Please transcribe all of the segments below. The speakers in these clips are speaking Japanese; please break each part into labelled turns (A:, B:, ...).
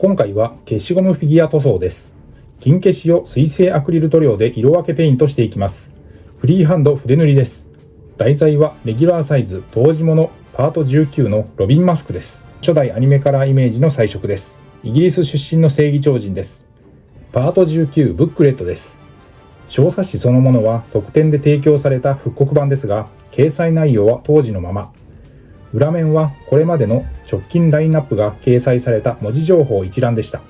A: 今回は消しゴムフィギュア塗装です。金消しを水性アクリル塗料で色分けペイントしていきます。フリーハンド筆塗りです。題材はレギュラーサイズ当時物パート19のロビンマスクです。初代アニメカラーイメージの彩色です。イギリス出身の正義超人です。パート19ブックレットです。小冊子そのものは特典で提供された復刻版ですが、掲載内容は当時のまま。裏面はこれまでの直近ラインナップが掲載された文字情報一覧でした。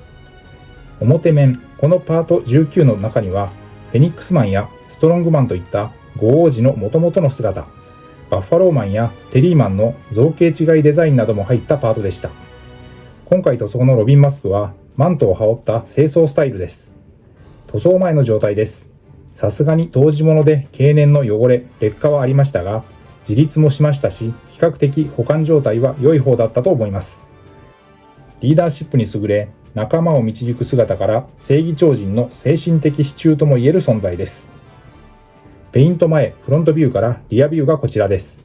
A: 表面、このパート19の中には、フェニックスマンやストロングマンといった五王子の元々の姿、バッファローマンやテリーマンの造形違いデザインなども入ったパートでした。今回塗装のロビンマスクは、マントを羽織った清掃スタイルです。塗装前の状態です。さすがに当時物で経年の汚れ、劣化はありましたが、自立もしましたし、比較的保管状態は良い方だったと思います。リーダーシップに優れ、仲間を導く姿から正義超人の精神的支柱ともいえる存在です。ペイント前、フロントビューからリアビューがこちらです。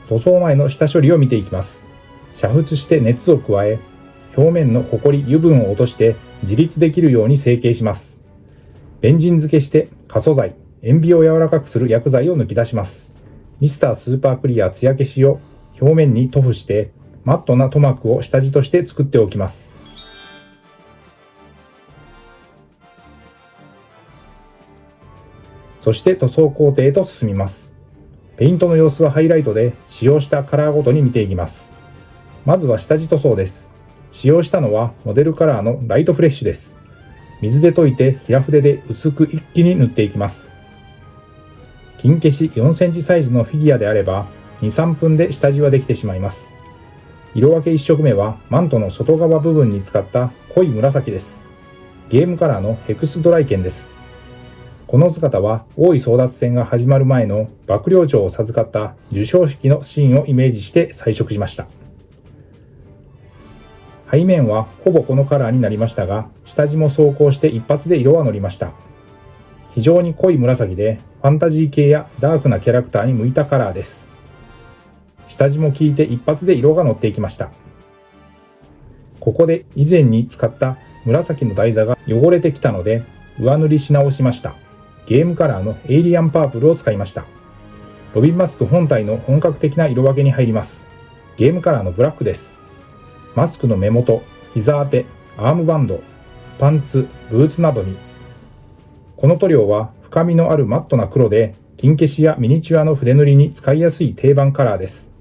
A: 塗装前の下処理を見ていきます。煮沸して熱を加え、表面のホコリ・油分を落として自立できるように成形します。ベンジン漬けして可塑剤、塩ビを柔らかくする薬剤を抜き出します。ミスタースーパークリア艶消しを表面に塗布してマットな塗膜を下地として作っておきます。そして塗装工程へと進みます。ペイントの様子はハイライトで使用したカラーごとに見ていきます。まずは下地塗装です。使用したのはモデルカラーのライトフレッシュです。水で溶いて平筆で薄く一気に塗っていきます。金消し4センチサイズのフィギュアであれば 2,3 分で下地はできてしまいます。色分け1色目はマントの外側部分に使った濃い紫です。ゲームカラーのヘクスドライケンです。この姿は王位争奪戦が始まる前の幕僚長を授かった授賞式のシーンをイメージして彩色しました。背面はほぼこのカラーになりましたが、下地も装甲して一発で色は乗りました。非常に濃い紫で、ファンタジー系やダークなキャラクターに向いたカラーです。下地も効いて一発で色が乗っていきました。ここで以前に使った紫の台座が汚れてきたので、上塗りし直しました。ゲームカラーのエイリアンパープルを使いました。ロビンマスク本体の本格的な色分けに入ります。ゲームカラーのブラックです。マスクの目元、膝当て、アームバンド、パンツ、ブーツなどに。この塗料は深みのあるマットな黒で、金消しやミニチュアの筆塗りに使いやすい定番カラーです。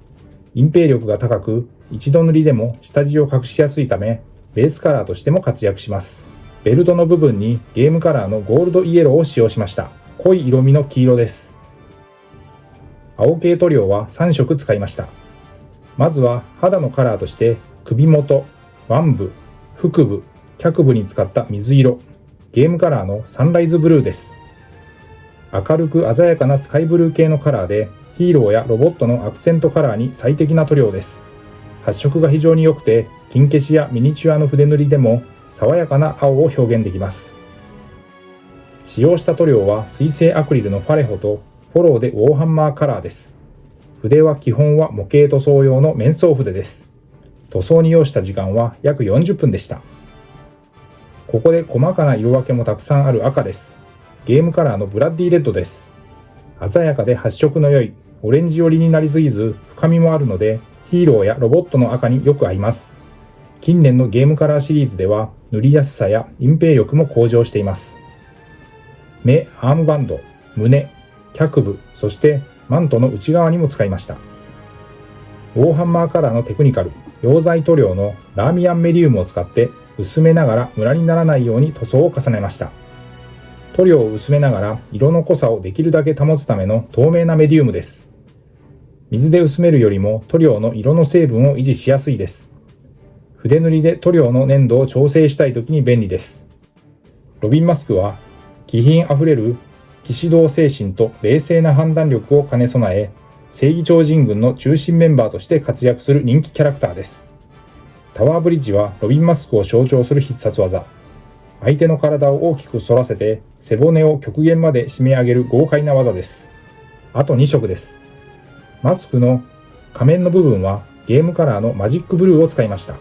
A: 隠蔽力が高く、一度塗りでも下地を隠しやすいため、ベースカラーとしても活躍します。ベルトの部分にゲームカラーのゴールドイエローを使用しました。濃い色味の黄色です。青系塗料は3色使いました。まずは肌のカラーとして首元、腕部、腹部、脚部に使った水色、ゲームカラーのサンライズブルーです。明るく鮮やかなスカイブルー系のカラーで、ヒーローやロボットのアクセントカラーに最適な塗料です。発色が非常に良くて、金消しやミニチュアの筆塗りでも爽やかな青を表現できます。使用した塗料は水性アクリルのファレホとフォローでウォーハンマーカラーです。筆は基本は模型塗装用の面相筆です。塗装に要した時間は約40分でした。ここで細かな色分けもたくさんある赤です。ゲームカラーのブラッディレッドです。鮮やかで発色の良いオレンジ寄りになりすぎず深みもあるのでヒーローやロボットの赤によく合います。近年のゲームカラーシリーズでは塗りやすさや隠蔽力も向上しています。目、アームバンド、胸、脚部、そしてマントの内側にも使いました。ウォーハンマーカラーのテクニカル、溶剤塗料のラーミアンメディウムを使って薄めながらムラにならないように塗装を重ねました。塗料を薄めながら色の濃さをできるだけ保つための透明なメディウムです。水で薄めるよりも塗料の色の成分を維持しやすいです。筆塗りで塗料の粘度を調整したいときに便利です。ロビンマスクは気品あふれる騎士道精神と冷静な判断力を兼ね備え、正義超人軍の中心メンバーとして活躍する人気キャラクターです。タワーブリッジはロビンマスクを象徴する必殺技。相手の体を大きく反らせて背骨を極限まで締め上げる豪快な技です。あと2色です。マスクの仮面の部分はゲームカラーのマジックブルーを使いました。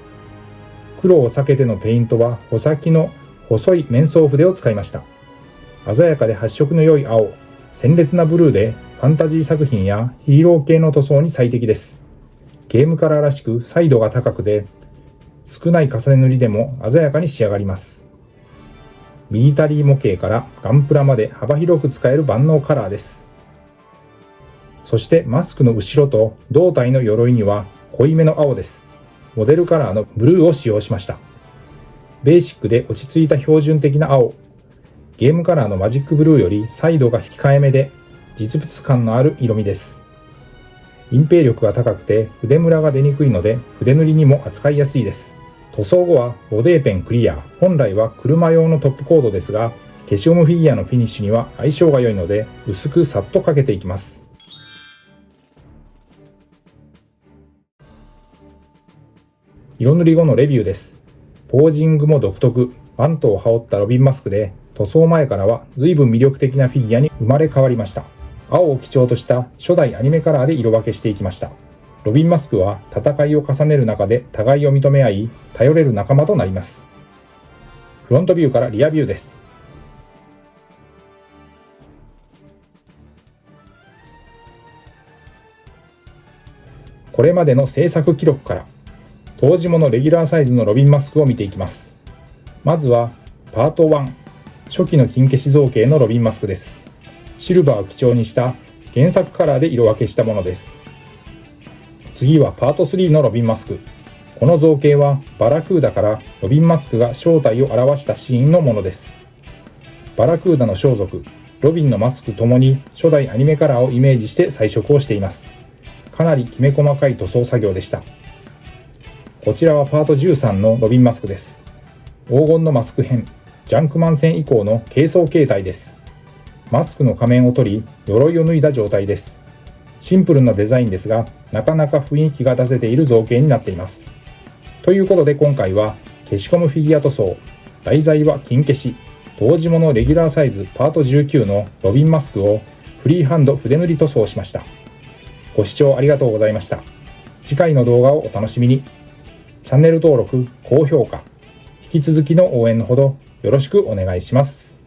A: 黒を避けてのペイントは穂先の細い面相筆を使いました。鮮やかで発色の良い青、鮮烈なブルーでファンタジー作品やヒーロー系の塗装に最適です。ゲームカラーらしく彩度が高くて少ない重ね塗りでも鮮やかに仕上がります。ミリタリー模型からガンプラまで幅広く使える万能カラーです。そしてマスクの後ろと胴体の鎧には濃いめの青です。モデルカラーのブルーを使用しました。ベーシックで落ち着いた標準的な青。ゲームカラーのマジックブルーより彩度が控えめで実物感のある色味です。隠蔽力が高くて筆ムラが出にくいので筆塗りにも扱いやすいです。塗装後はボデーペンクリア。本来は車用のトップコードですが、消しゴムフィギュアのフィニッシュには相性が良いので薄くさっとかけていきます。色塗り後のレビューです。ポージングも独特。マントを羽織ったロビンマスクで塗装前からは随分魅力的なフィギュアに生まれ変わりました。青を基調とした初代アニメカラーで色分けしていきました。ロビンマスクは戦いを重ねる中で互いを認め合い、頼れる仲間となります。フロントビューからリアビューです。これまでの制作記録から当時ものレギュラーサイズのロビンマスクを見ていきます。まずはパート1、初期の金消し造形のロビンマスクです。シルバーを基調にした原作カラーで色分けしたものです。次はパート3のロビンマスク。この造形はバラクーダからロビンマスクが正体を表したシーンのものです。バラクーダの装束、ロビンのマスクともに初代アニメカラーをイメージして彩色をしています。かなりきめ細かい塗装作業でした。こちらはパート13のロビンマスクです。黄金のマスク編、ジャンクマン戦以降の軽装形態です。マスクの仮面を取り、鎧を脱いだ状態です。シンプルなデザインですが、なかなか雰囲気が出せている造形になっています。ということで今回は、消し込むフィギュア塗装、題材は金消し、当時ものレギュラーサイズパート19のロビンマスクをフリーハンド筆塗り塗装しました。ご視聴ありがとうございました。次回の動画をお楽しみに。チャンネル登録、高評価、引き続きの応援のほどよろしくお願いします。